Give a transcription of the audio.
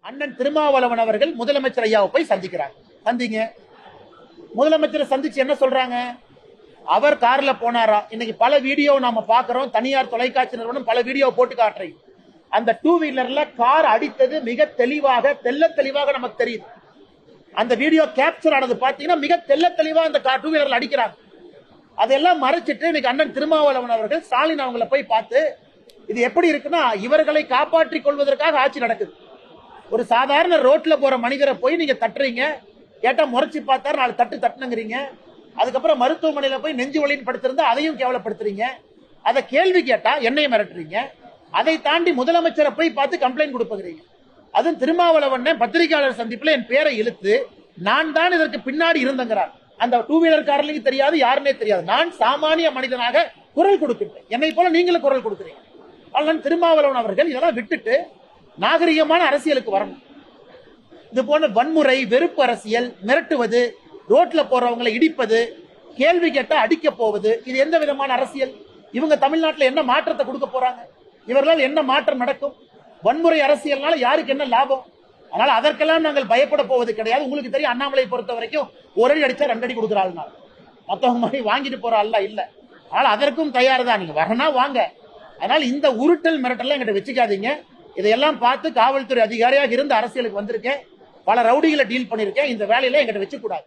அண்ணன் திருமாவளவன் அவர்கள் முதலமைச்சர் ஐயாவை போய் சந்திக்கிறாங்க. சந்திங்க. முதலமைச்சரை சந்திச்சு என்ன சொல்றாங்க? அவர் கார்ல போனாரா? இன்னைக்கு பல வீடியோ நாம பாக்குறோம். தனியார் தொலைக்காட்சி நிறுவனம் பல வீடியோ போட்டு காட்டுறீங்க. அந்த டூ வீலர்ல கார் அடித்தது மிக தெளிவாக, தெல்ல தெளிவாக நமக்கு தெரியுது. அந்த வீடியோ கேப்சர் ஆனது பாத்தீங்கன்னா மிக தெல்ல தெளிவா அந்த கார் டூ வீலர்ல அடிக்கிறாங்க. அதெல்லாம் மறைச்சிட்டு இன்னைக்கு அண்ணன் திருமாவளவன் அவர்கள் ஸ்டாலின் அவங்களை போய் பார்த்து, இது எப்படி இருக்குன்னா, இவர்களை காப்பாற்றிக் கொள்வதற்காக ஆட்சி நடக்குது. ஒரு சாதாரண ரோட்ல போற மனிதரை போய் நீங்க தட்டுறீங்க, கேட்டா முறைச்சு பார்த்தாரு 4 தட்டு தட்டுனுங்கிறீங்க. அதுக்கப்புறம் மருத்துவமனையில போய் நெஞ்சு வலின்னு படுத்திருந்தா அதையும் கேவலப்படுத்துறீங்க. அதை கேள்வி கேட்டா என்னையும் மிரட்டுறீங்க. அதை தாண்டி முதலமைச்சரை போய் பார்த்து கம்ப்ளைண்ட் கொடுப்பீங்க. அதுவும் திருமாவளவன் பத்திரிகையாளர் சந்திப்புல என் பேரை இழுத்து நான் தான் இதற்கு பின்னாடி இருந்தங்கிறார். அந்த டூ வீலர் காரர்களுக்கு தெரியாது, யாருன்னே தெரியாது. நான் சாமானிய மனிதனாக குரல் கொடுக்கின்றேன். என்னை போல நீங்களும் குரல் கொடுக்கிறீங்க. ஆனால் திருமாவளவன் அவர்கள் இதெல்லாம் விட்டுட்டு நாகரிகமான அரசியலுக்கு வரணும். இது போன்ற வன்முறை, வெறுப்பு அரசியல், மிரட்டுவது, ரோட்ல போறவங்களை இடிப்பது, கேள்வி கேட்டா அடிக்க போவது, இது எந்த விதமான அரசியல்? இவங்க தமிழ்நாட்டில் என்ன மாற்றத்தை கொடுக்க போறாங்க? இவர்களால் என்ன மாற்றம் நடக்கும்? வன்முறை அரசியல்னால யாருக்கு என்ன லாபம்? அதனால அதற்கெல்லாம் நாங்கள் பயப்பட போவது கிடையாது. உங்களுக்கு தெரியும், அண்ணாமலை பொறுத்த வரைக்கும் ஒரு அடி அடிச்சா 2 அடி கொடுக்குறாள். மத்தவங்க மாதிரி வாங்கிட்டு போற ஆள் இல்ல. அதனால அதற்கும் தயார் தான். நீங்க வரனா வாங்க. அதனால இந்த உருட்டல் மிரட்டல் எங்கிட்ட வச்சுக்காதீங்க. இதையெல்லாம் பார்த்து காவல்துறை அதிகாரியாக இருந்து அரசியலுக்கு வந்திருக்கேன். பல ரவுடிகளை டீல் பண்ணிருக்கேன். இந்த வேலையில எங்கிட்ட வச்சு கூடாது.